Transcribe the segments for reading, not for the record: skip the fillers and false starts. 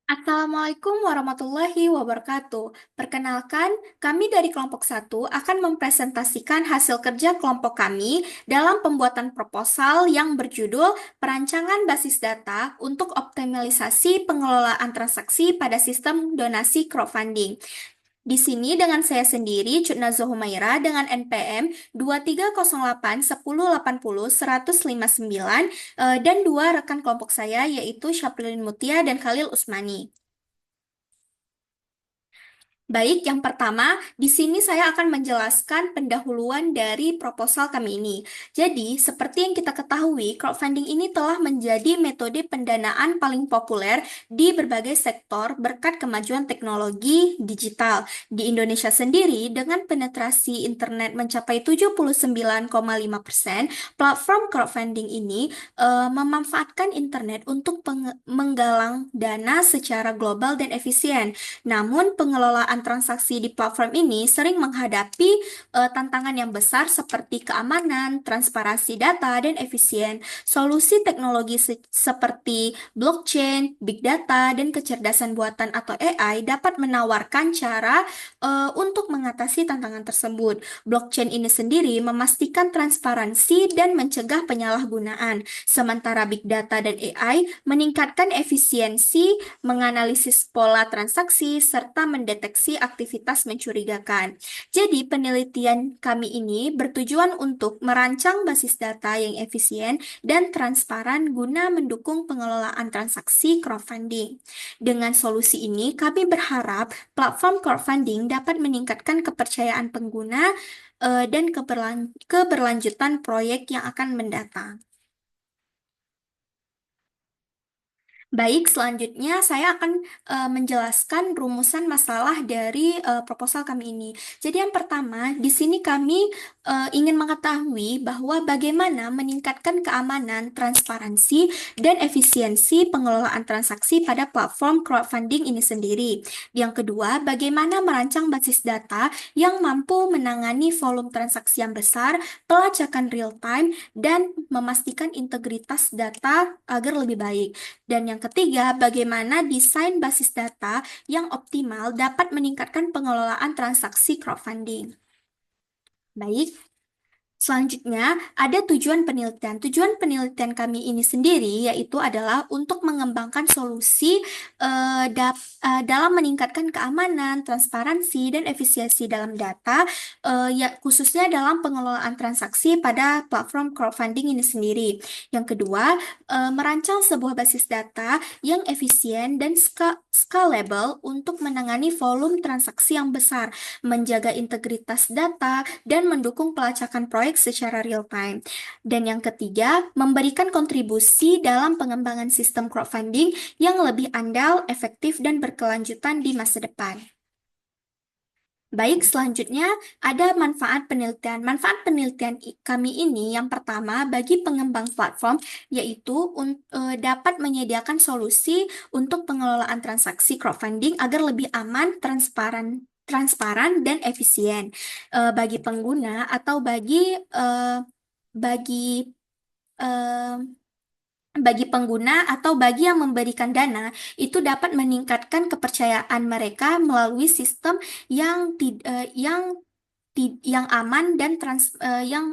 Assalamualaikum warahmatullahi wabarakatuh. Perkenalkan, kami dari kelompok satu akan mempresentasikan hasil kerja kelompok kami dalam pembuatan proposal yang berjudul Perancangan Basis Data untuk Optimalisasi Pengelolaan Transaksi pada Sistem Donasi Crowdfunding. Di sini dengan saya sendiri, Cutnazo Humaira dengan NPM 2308 1080 159 dan dua rekan kelompok saya yaitu Syafrin Mutia dan Khalil Usmani. Baik, yang pertama, di sini saya akan menjelaskan pendahuluan dari proposal kami ini. Jadi, seperti yang kita ketahui, crowdfunding ini telah menjadi metode pendanaan paling populer di berbagai sektor berkat kemajuan teknologi digital. Di Indonesia sendiri, dengan penetrasi internet mencapai 79,5%, platform crowdfunding ini memanfaatkan internet untuk menggalang dana secara global dan efisien. Namun, pengelolaan transaksi di platform ini sering menghadapi tantangan yang besar seperti keamanan, transparansi data, dan efisien. Solusi teknologi seperti blockchain, big data, dan kecerdasan buatan atau AI dapat menawarkan cara untuk mengatasi tantangan tersebut. Blockchain ini sendiri memastikan transparansi dan mencegah penyalahgunaan, sementara big data dan AI meningkatkan efisiensi menganalisis pola transaksi, serta mendeteksi aktivitas mencurigakan. Jadi, penelitian kami ini bertujuan untuk merancang basis data yang efisien dan transparan guna mendukung pengelolaan transaksi crowdfunding. Dengan solusi ini, kami berharap platform crowdfunding dapat meningkatkan kepercayaan pengguna dan keberlanjutan proyek yang akan mendatang. Baik, selanjutnya saya akan menjelaskan rumusan masalah dari proposal kami ini. Jadi yang pertama, di sini kami ingin mengetahui bahwa bagaimana meningkatkan keamanan, transparansi, dan efisiensi pengelolaan transaksi pada platform crowdfunding ini sendiri. Yang kedua, bagaimana merancang basis data yang mampu menangani volume transaksi yang besar, pelacakan real time, dan memastikan integritas data agar lebih baik. Dan yang ketiga, bagaimana desain basis data yang optimal dapat meningkatkan pengelolaan transaksi crowdfunding. Baik, selanjutnya, ada tujuan penelitian. Tujuan penelitian kami ini sendiri yaitu adalah untuk mengembangkan solusi dalam meningkatkan keamanan, transparansi, dan efisiensi dalam data, ya khususnya dalam pengelolaan transaksi pada platform crowdfunding ini sendiri. Yang kedua, merancang sebuah basis data yang efisien dan scalable untuk menangani volume transaksi yang besar, menjaga integritas data, dan mendukung pelacakan proyek secara real time. Dan yang ketiga, memberikan kontribusi dalam pengembangan sistem crowdfunding yang lebih andal, efektif, dan berkelanjutan di masa depan. Baik, selanjutnya ada manfaat penelitian. Manfaat penelitian kami ini yang pertama bagi pengembang platform yaitu dapat menyediakan solusi untuk pengelolaan transaksi crowdfunding agar lebih aman, transparan dan efisien. Bagi pengguna atau bagi eh, bagi pengguna atau bagi yang memberikan dana itu dapat meningkatkan kepercayaan mereka melalui sistem yang aman dan yang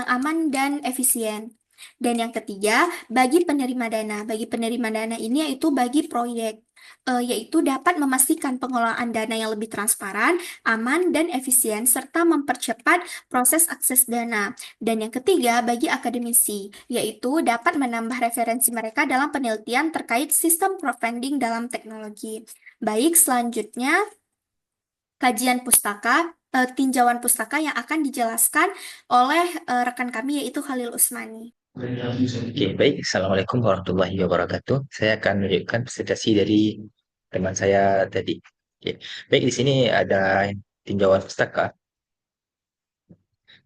aman dan efisien. Dan yang ketiga, bagi penerima dana. Bagi penerima dana ini yaitu bagi proyek, yaitu dapat memastikan pengelolaan dana yang lebih transparan, aman, dan efisien, serta mempercepat proses akses dana. Dan yang ketiga, bagi akademisi, yaitu dapat menambah referensi mereka dalam penelitian terkait sistem crowdfunding dalam teknologi. Baik, selanjutnya kajian pustaka, tinjauan pustaka yang akan dijelaskan oleh rekan kami yaitu Khalil Usmani. Oke, baik. Assalamualaikum warahmatullahi wabarakatuh. Saya akan menunjukkan presentasi dari teman saya tadi. Oke, baik. Di sini ada tinjauan pustaka.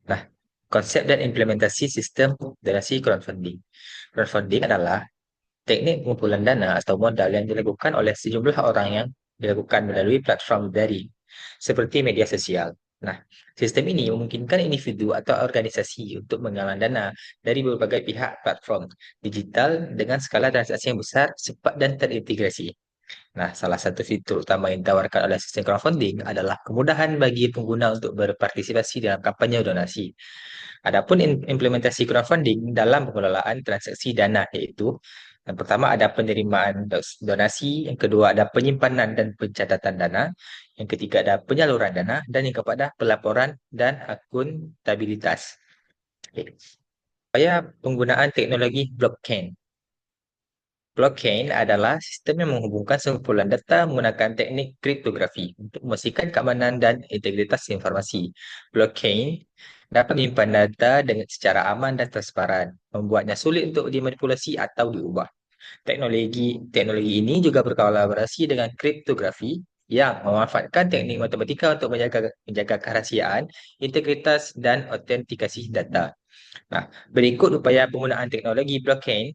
Nah, konsep dan implementasi sistem donasi crowdfunding. Crowdfunding adalah teknik pengumpulan dana atau modal yang dilakukan oleh sejumlah orang yang dilakukan melalui platform daring, seperti media sosial. Nah, sistem ini memungkinkan individu atau organisasi untuk menggalang dana dari berbagai pihak platform digital dengan skala transaksi yang besar, cepat, dan terintegrasi. Nah, salah satu fitur utama yang ditawarkan oleh sistem crowdfunding adalah kemudahan bagi pengguna untuk berpartisipasi dalam kampanye donasi. Adapun implementasi crowdfunding dalam pengelolaan transaksi dana, yaitu yang pertama ada penerimaan donasi, yang kedua ada penyimpanan dan pencatatan dana, yang ketiga ada penyaluran dana, dan yang keempat ada pelaporan dan akuntabilitas. Oke. Supaya penggunaan teknologi blockchain. Blockchain adalah sistem yang menghubungkan sekumpulan data menggunakan teknik kriptografi untuk memastikan keamanan dan integritas informasi. Blockchain dapat menyimpan data dengan secara aman dan transparan, membuatnya sulit untuk dimanipulasi atau diubah. Teknologi ini juga berkolaborasi dengan kriptografi yang memanfaatkan teknik matematika untuk menjaga kerahasiaan, integritas, dan autentikasi data. Nah, berikut upaya penggunaan teknologi blockchain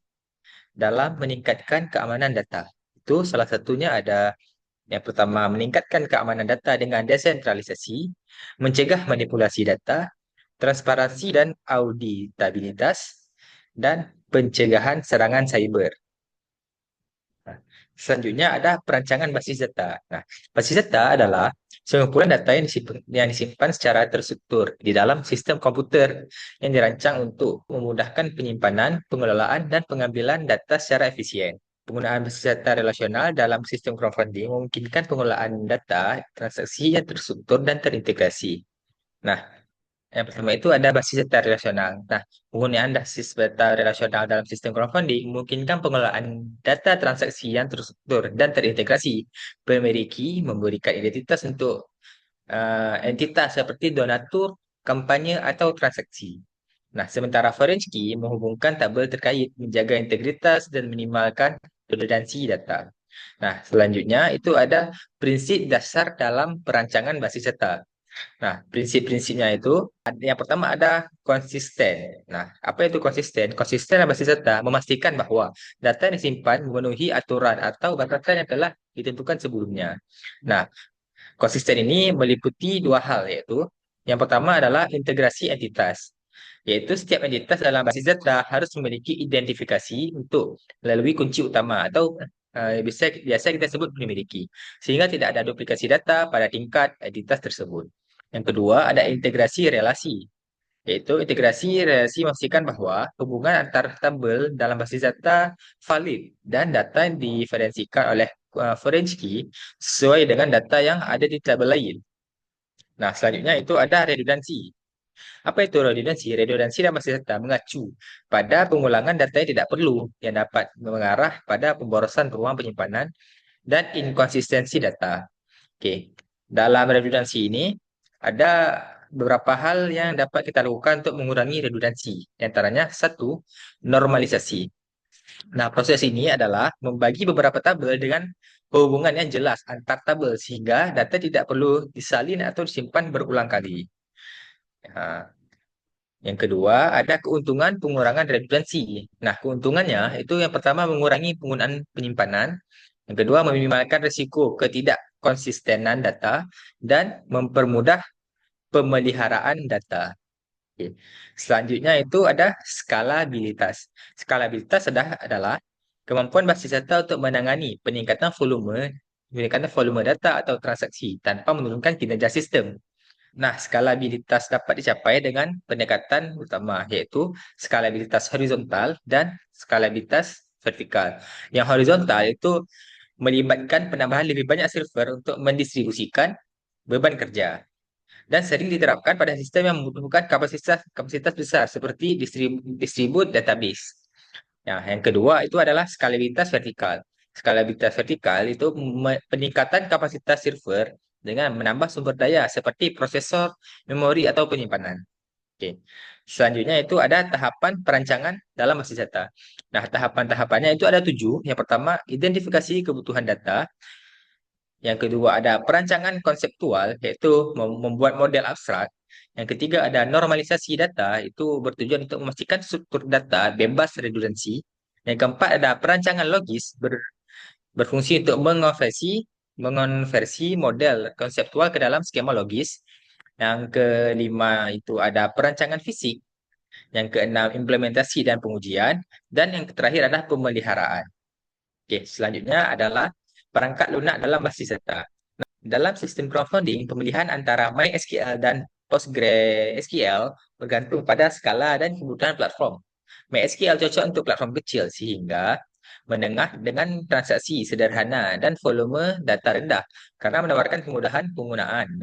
dalam meningkatkan keamanan data. Itu salah satunya ada yang pertama meningkatkan keamanan data dengan desentralisasi, mencegah manipulasi data, transparansi dan auditabilitas, dan pencegahan serangan cyber. Nah, selanjutnya ada perancangan basis data. Nah, basis data adalah sekumpulan data yang disimpan secara terstruktur di dalam sistem komputer yang dirancang untuk memudahkan penyimpanan, pengelolaan, dan pengambilan data secara efisien. Penggunaan basis data relasional dalam sistem crowdfunding memungkinkan pengelolaan data transaksi yang terstruktur dan terintegrasi. Nah, yang pertama itu ada basis data relasional. Nah, penggunaan basis data relasional dalam sistem crowdfunding memungkinkan pengelolaan data transaksi yang terstruktur dan terintegrasi. Primary key memberikan identitas untuk entitas seperti donatur, kampanye, atau transaksi. Nah, sementara foreign key menghubungkan tabel terkait, menjaga integritas, dan minimalkan redundansi data. Nah, selanjutnya itu ada prinsip dasar dalam perancangan basis data. Nah, prinsip-prinsipnya itu yang pertama ada konsisten. Nah, apa itu konsisten? Konsisten dalam basis data memastikan bahwa data yang disimpan memenuhi aturan atau batasan yang telah ditentukan sebelumnya. Nah, konsisten ini meliputi dua hal, yaitu yang pertama adalah integrasi entitas, yaitu setiap entitas dalam basis data harus memiliki identifikasi untuk melalui kunci utama atau biasa kita sebut memiliki, sehingga tidak ada duplikasi data pada tingkat entitas tersebut. Yang kedua, ada integrasi relasi, yaitu integrasi relasi memastikan bahwa hubungan antar tabel dalam basis data valid dan data yang diferensikan oleh foreign key sesuai dengan data yang ada di tabel lain. Nah, selanjutnya itu ada redundansi. Apa itu redundansi? Redundansi dalam basis data mengacu pada pengulangan data yang tidak perlu yang dapat mengarah pada pemborosan ruang penyimpanan dan inkonsistensi data. Oke, dalam redundansi ini ada beberapa hal yang dapat kita lakukan untuk mengurangi redundansi. Di antaranya satu, normalisasi. Nah, proses ini adalah membagi beberapa tabel dengan hubungan yang jelas antar tabel sehingga data tidak perlu disalin atau disimpan berulang kali. Nah, yang kedua, ada keuntungan pengurangan redundansi. Nah, keuntungannya itu yang pertama mengurangi penggunaan penyimpanan, yang kedua meminimalkan risiko ketidakkonsistenan data, dan mempermudah pemeliharaan data. Oke. Selanjutnya itu ada skalabilitas. Skalabilitas adalah kemampuan basis data untuk meningkatkan volume data atau transaksi tanpa menurunkan kinerja sistem. Nah, skalabilitas dapat dicapai dengan pendekatan utama, yaitu skalabilitas horizontal dan skalabilitas vertikal. Yang horizontal itu melibatkan penambahan lebih banyak server untuk mendistribusikan beban kerja dan sering diterapkan pada sistem yang membutuhkan kapasitas kapasitas besar seperti distribut database. Nah, yang kedua itu adalah skalabilitas vertikal. Skalabilitas vertikal itu peningkatan kapasitas server dengan menambah sumber daya seperti prosesor, memori, atau penyimpanan. Oke. Selanjutnya itu ada tahapan perancangan dalam basis data. Nah, tahapan-tahapannya itu ada 7. Yang pertama, identifikasi kebutuhan data. Yang kedua ada perancangan konseptual, yaitu membuat model abstrak. Yang ketiga ada normalisasi data, itu bertujuan untuk memastikan struktur data bebas redundansi. Yang keempat ada perancangan logis, berfungsi untuk mengonversi model konseptual ke dalam skema logis. Yang kelima itu ada perancangan fisik. Yang keenam implementasi dan pengujian. Dan yang terakhir adalah pemeliharaan. Okey, selanjutnya adalah perangkat lunak dalam basis data. Dalam sistem crowdfunding, pemilihan antara MySQL dan PostgreSQL bergantung pada skala dan kebutuhan platform. MySQL cocok untuk platform kecil sehingga menengah dengan transaksi sederhana dan volume data rendah karena menawarkan kemudahan penggunaan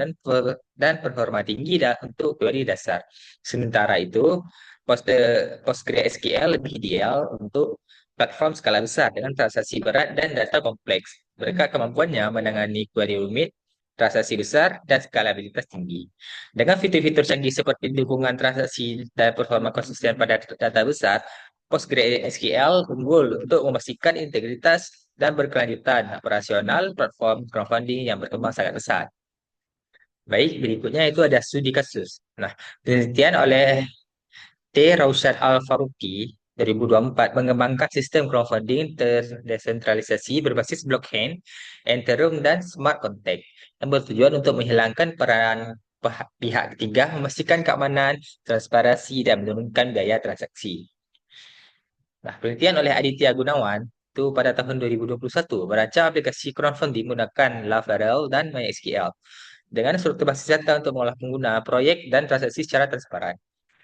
dan performa tinggi untuk query dasar. Sementara itu, PostgreSQL lebih ideal untuk platform skala besar dengan transaksi berat dan data kompleks. Berkat kemampuannya menangani query rumit, transaksi besar, dan skalabilitas tinggi. Dengan fitur-fitur canggih seperti dukungan transaksi dan performa konsisten pada data besar, PostgreSQL unggul untuk memastikan integritas dan berkelanjutan operasional platform crowdfunding yang berkembang sangat pesat. Baik, berikutnya itu ada studi kasus. Nah, penelitian oleh T. Rausyad Al-Faruqi 2024 mengembangkan sistem crowdfunding terdesentralisasi berbasis blockchain, Ethereum, dan smart contract yang bertujuan untuk menghilangkan peran pihak ketiga, memastikan keamanan, transparansi, dan menurunkan biaya transaksi. Nah, penelitian oleh Aditya Gunawan itu pada tahun 2021 merancang aplikasi crowdfunding menggunakan Laravel dan MySQL dengan struktur basis data untuk mengolah pengguna, proyek, dan transaksi secara transparan.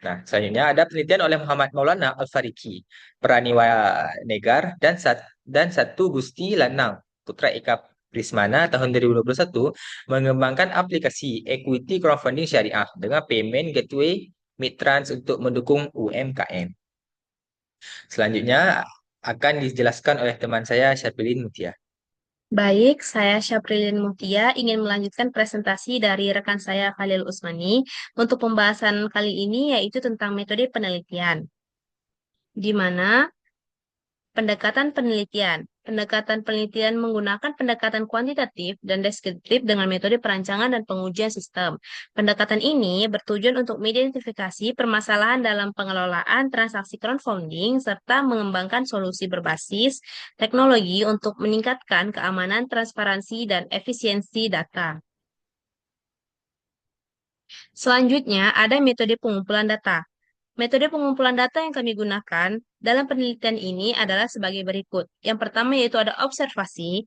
Nah, selanjutnya ada penelitian oleh Muhammad Maulana Al-Fariki, Praniwa Negar, dan satu Gusti Lanang, Putra Eka Prismana tahun 2021 mengembangkan aplikasi equity crowdfunding syariah dengan payment gateway Midtrans untuk mendukung UMKM. Selanjutnya akan dijelaskan oleh teman saya Syafilin Mutia. Baik, saya Syaprilin Mutia ingin melanjutkan presentasi dari rekan saya Khalil Usmani untuk pembahasan kali ini yaitu tentang metode penelitian, di mana pendekatan penelitian. Pendekatan penelitian menggunakan pendekatan kuantitatif dan deskriptif dengan metode perancangan dan pengujian sistem. Pendekatan ini bertujuan untuk mengidentifikasi permasalahan dalam pengelolaan transaksi crowdfunding serta mengembangkan solusi berbasis teknologi untuk meningkatkan keamanan, transparansi, dan efisiensi data. Selanjutnya, ada metode pengumpulan data. Metode pengumpulan data yang kami gunakan dalam penelitian ini adalah sebagai berikut. Yang pertama yaitu ada observasi,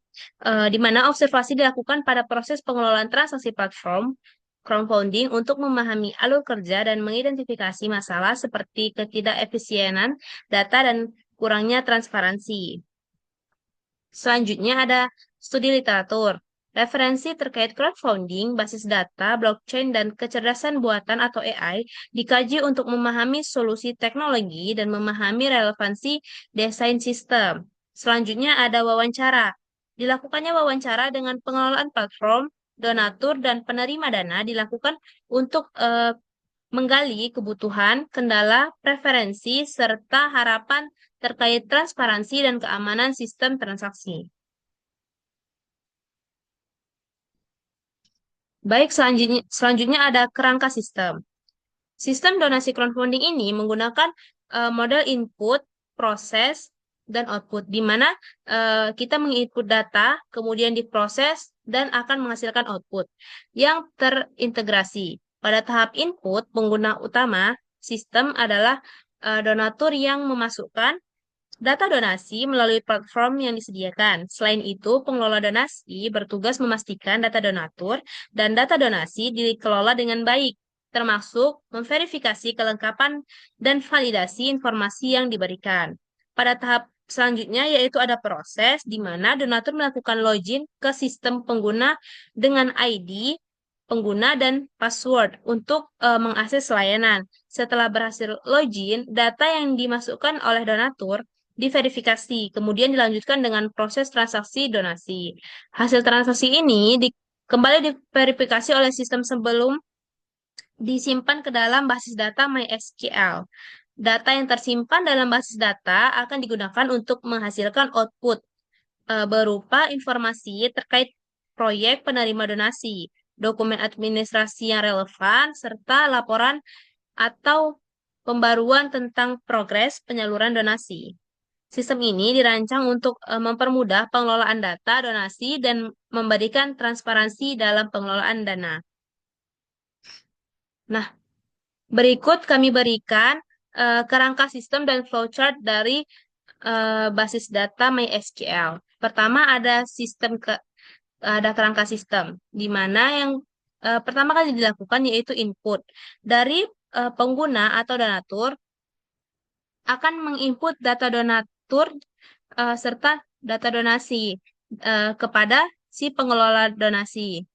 di mana observasi dilakukan pada proses pengelolaan transaksi platform crowdfunding untuk memahami alur kerja dan mengidentifikasi masalah seperti ketidakefisienan data dan kurangnya transparansi. Selanjutnya ada studi literatur. Referensi terkait crowdfunding, basis data, blockchain, dan kecerdasan buatan atau AI dikaji untuk memahami solusi teknologi dan memahami relevansi desain sistem. Selanjutnya ada wawancara. Dilakukannya wawancara dengan pengelolaan platform, donatur, dan penerima dana dilakukan untuk menggali kebutuhan, kendala, preferensi, serta harapan terkait transparansi dan keamanan sistem transaksi. Baik, selanjutnya ada kerangka sistem. Sistem donasi crowdfunding ini menggunakan model input, proses, dan output, di mana kita menginput data, kemudian diproses, dan akan menghasilkan output yang terintegrasi. Pada tahap input, pengguna utama sistem adalah donatur yang memasukkan data donasi melalui platform yang disediakan. Selain itu, pengelola donasi bertugas memastikan data donatur dan data donasi dikelola dengan baik, termasuk memverifikasi kelengkapan dan validasi informasi yang diberikan. Pada tahap selanjutnya yaitu ada proses di mana donatur melakukan login ke sistem pengguna dengan ID pengguna dan password untuk mengakses layanan. Setelah berhasil login, data yang dimasukkan oleh donatur diverifikasi, kemudian dilanjutkan dengan proses transaksi donasi. Hasil transaksi ini kembali diverifikasi oleh sistem sebelum disimpan ke dalam basis data MySQL. Data yang tersimpan dalam basis data akan digunakan untuk menghasilkan output berupa informasi terkait proyek penerima donasi, dokumen administrasi yang relevan, serta laporan atau pembaruan tentang progres penyaluran donasi. Sistem ini dirancang untuk mempermudah pengelolaan data donasi dan memberikan transparansi dalam pengelolaan dana. Nah, berikut kami berikan kerangka sistem dan flowchart dari basis data MySQL. Pertama ada kerangka sistem, di mana yang pertama kali dilakukan yaitu input dari pengguna atau donatur akan menginput data donatur serta data donasi kepada si pengelola donasi.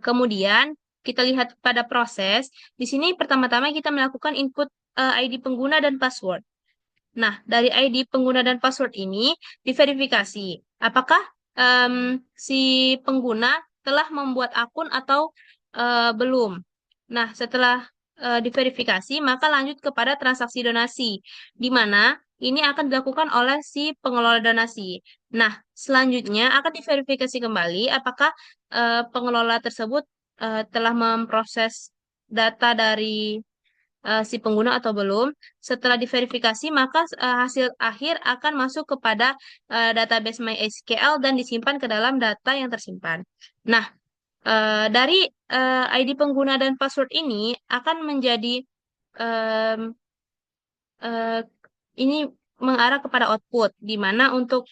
Kemudian kita lihat pada proses. Di sini pertama-tama kita melakukan input ID pengguna dan password. Nah, dari ID pengguna dan password ini diverifikasi. Apakah si pengguna telah membuat akun atau belum? Nah, setelah diverifikasi, maka lanjut kepada transaksi donasi, di mana ini akan dilakukan oleh si pengelola donasi. Nah, selanjutnya akan diverifikasi kembali apakah pengelola tersebut telah memproses data dari si pengguna atau belum. Setelah diverifikasi, maka hasil akhir akan masuk kepada database MySQL dan disimpan ke dalam data yang tersimpan. Nah, dari ID pengguna dan password ini akan menjadi em, eh, ini mengarah kepada output, di mana untuk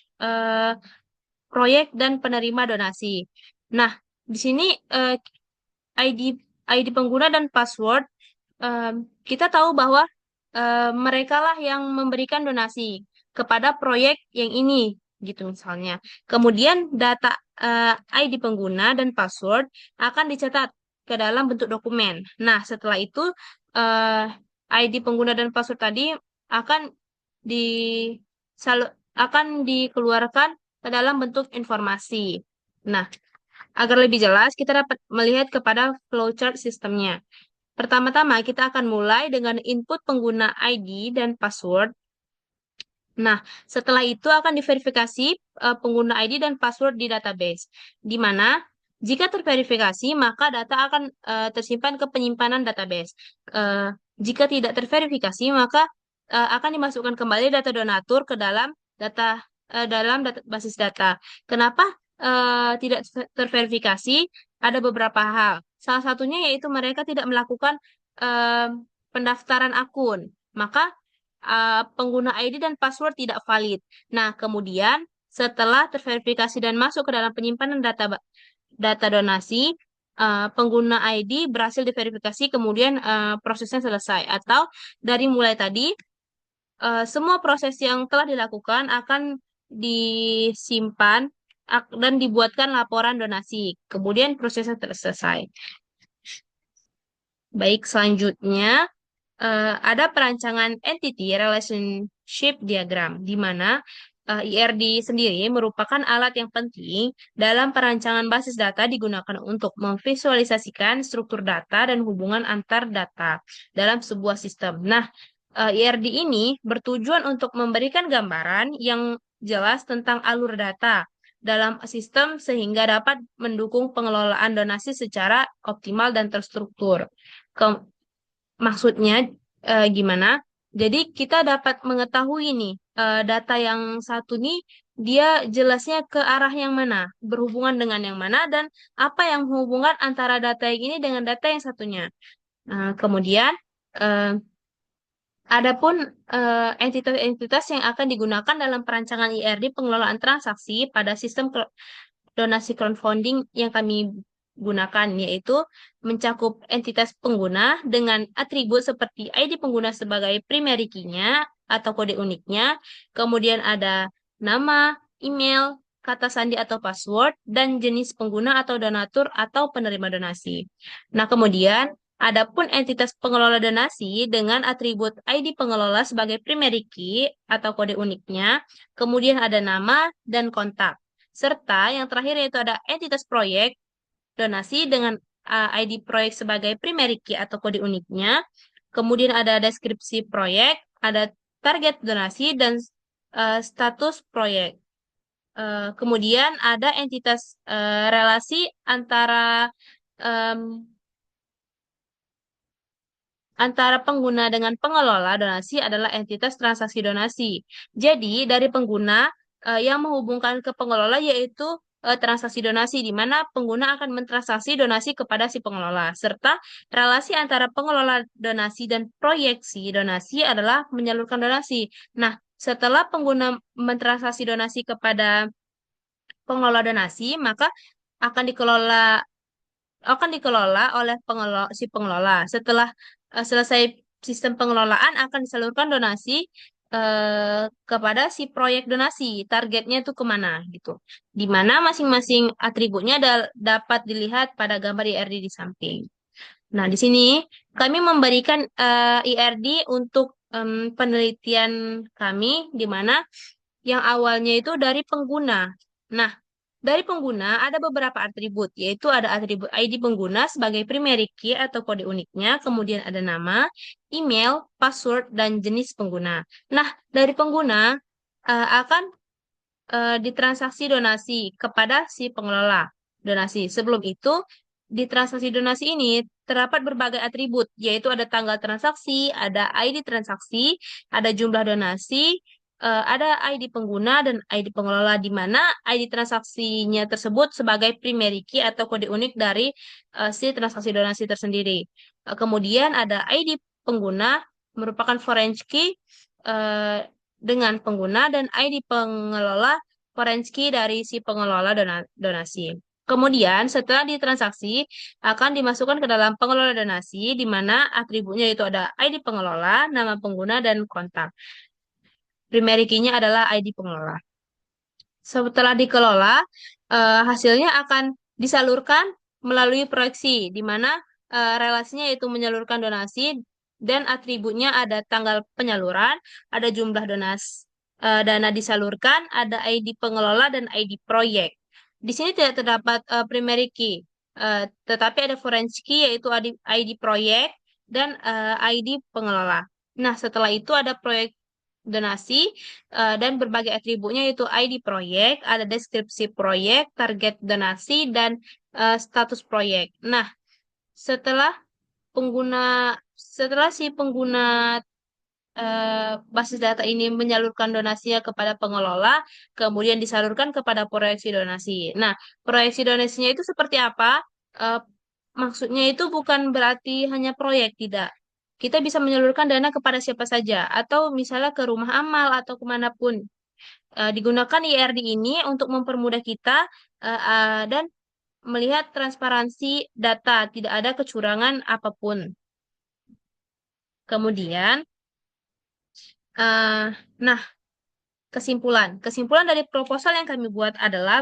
proyek dan penerima donasi. Nah, di sini ID ID pengguna dan password kita tahu bahwa mereka lah yang memberikan donasi kepada proyek yang ini, gitu misalnya. Kemudian data ID pengguna dan password akan dicetak ke dalam bentuk dokumen. Nah, setelah itu eh, ID pengguna dan password tadi akan di akan dikeluarkan ke dalam bentuk informasi. Nah, agar lebih jelas, kita dapat melihat kepada flowchart sistemnya. Pertama-tama, kita akan mulai dengan input pengguna ID dan password. Nah, setelah itu akan diverifikasi pengguna ID dan password di database, di mana jika terverifikasi, maka data akan tersimpan ke penyimpanan database. Jika tidak terverifikasi, maka akan dimasukkan kembali data donatur ke dalam basis data. Kenapa tidak terverifikasi? Ada beberapa hal. Salah satunya yaitu mereka tidak melakukan eh, pendaftaran akun. Maka pengguna ID dan password tidak valid. Nah, kemudian setelah terverifikasi dan masuk ke dalam penyimpanan data donasi, pengguna ID berhasil diverifikasi, kemudian prosesnya selesai. Atau dari mulai tadi, semua proses yang telah dilakukan akan disimpan dan dibuatkan laporan donasi. Kemudian prosesnya selesai. Baik, selanjutnya ada perancangan entity relationship diagram, di mana IRD sendiri merupakan alat yang penting dalam perancangan basis data digunakan untuk memvisualisasikan struktur data dan hubungan antar data dalam sebuah sistem. Nah, IRD ini bertujuan untuk memberikan gambaran yang jelas tentang alur data dalam sistem sehingga dapat mendukung pengelolaan donasi secara optimal dan terstruktur. Maksudnya gimana? Jadi kita dapat mengetahui nih data yang satu nih dia jelasnya ke arah yang mana, berhubungan dengan yang mana dan apa yang hubungan antara data yang ini dengan data yang satunya. Kemudian eh, adapun entitas-entitas yang akan digunakan dalam perancangan IRD pengelolaan transaksi pada sistem donasi crowdfunding yang kami gunakan, yaitu mencakup entitas pengguna dengan atribut seperti ID pengguna sebagai primary key-nya atau kode uniknya, kemudian ada nama, email, kata sandi atau password, dan jenis pengguna atau donatur atau penerima donasi. Nah, kemudian adapun entitas pengelola donasi dengan atribut ID pengelola sebagai primary key atau kode uniknya, kemudian ada nama dan kontak. Serta yang terakhir yaitu ada entitas proyek donasi dengan ID proyek sebagai primary key atau kode uniknya. Kemudian ada deskripsi proyek, ada target donasi, dan status proyek. Kemudian ada entitas relasi antara pengguna dengan pengelola donasi adalah entitas transaksi donasi. Jadi, dari pengguna yang menghubungkan ke pengelola yaitu transaksi donasi, di mana pengguna akan mentransaksi donasi kepada si pengelola, serta relasi antara pengelola donasi dan proyeksi donasi adalah menyalurkan donasi. Nah, setelah pengguna mentransaksi donasi kepada pengelola donasi, maka akan dikelola oleh si pengelola. Setelah selesai sistem pengelolaan akan disalurkan donasi kepada si proyek donasi. Targetnya itu kemana gitu. Di mana masing-masing atributnya dapat dilihat pada gambar IRD di samping. Nah, di sini kami memberikan IRD untuk penelitian kami, di mana yang awalnya itu dari pengguna. Nah, dari pengguna ada beberapa atribut, yaitu ada atribut ID pengguna sebagai primary key atau kode uniknya, kemudian ada nama, email, password, dan jenis pengguna. Nah, dari pengguna akan ditransaksi donasi kepada si pengelola donasi. Sebelum itu, di transaksi donasi ini terdapat berbagai atribut, yaitu ada tanggal transaksi, ada ID transaksi, ada jumlah donasi, ada ID pengguna dan ID pengelola, di mana ID transaksinya tersebut sebagai primary key atau kode unik dari si transaksi donasi tersendiri. Kemudian ada ID pengguna merupakan foreign key eh, dengan pengguna dan ID pengelola foreign key dari si pengelola donasi. Kemudian setelah ditransaksi akan dimasukkan ke dalam pengelola donasi, di mana atributnya itu ada ID pengelola, nama pengguna, dan kontak. Primary key-nya adalah ID pengelola. Setelah dikelola, hasilnya akan disalurkan melalui proyeksi, di mana relasinya itu menyalurkan donasi dan atributnya ada tanggal penyaluran, ada jumlah dana disalurkan, ada ID pengelola dan ID proyek. Di sini tidak terdapat primary key, tetapi ada foreign key yaitu ID proyek dan ID pengelola. Nah, setelah itu ada proyek donasi dan berbagai atributnya yaitu ID proyek, ada deskripsi proyek, target donasi, dan status proyek. Nah, setelah setelah si pengguna basis data ini menyalurkan donasinya kepada pengelola, kemudian disalurkan kepada proyeksi donasi. Nah, proyeksi donasinya itu seperti apa? Eh, Maksudnya itu bukan berarti hanya proyek, tidak. Kita bisa menyalurkan dana kepada siapa saja, atau misalnya ke rumah amal atau kemanapun. Digunakan IRD ini untuk mempermudah kita dan melihat transparansi data, tidak ada kecurangan apapun. Kemudian, eh, nah, kesimpulan dari proposal yang kami buat adalah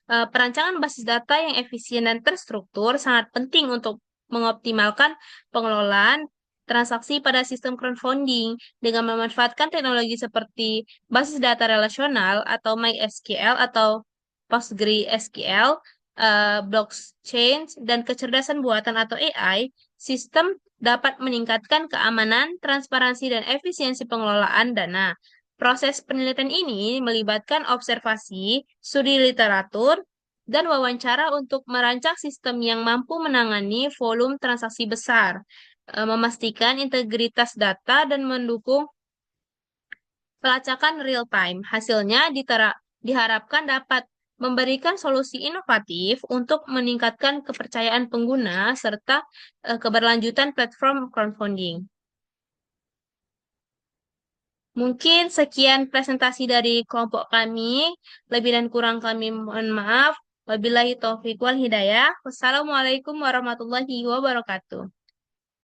perancangan basis data yang efisien dan terstruktur sangat penting untuk mengoptimalkan pengelolaan transaksi pada sistem crowdfunding dengan memanfaatkan teknologi seperti basis data relasional atau MySQL atau PostgreSQL, blockchain, dan kecerdasan buatan atau AI. Sistem dapat meningkatkan keamanan, transparansi, dan efisiensi pengelolaan dana. Proses penelitian ini melibatkan observasi, studi literatur, dan wawancara untuk merancang sistem yang mampu menangani volume transaksi besar, memastikan integritas data, dan mendukung pelacakan real time. Hasilnya diharapkan dapat memberikan solusi inovatif untuk meningkatkan kepercayaan pengguna serta keberlanjutan platform crowdfunding. Mungkin sekian presentasi dari kelompok kami. Lebih dan kurang kami mohon maaf. Wabillahi taufiq wal hidayah. Wassalamualaikum warahmatullahi wabarakatuh.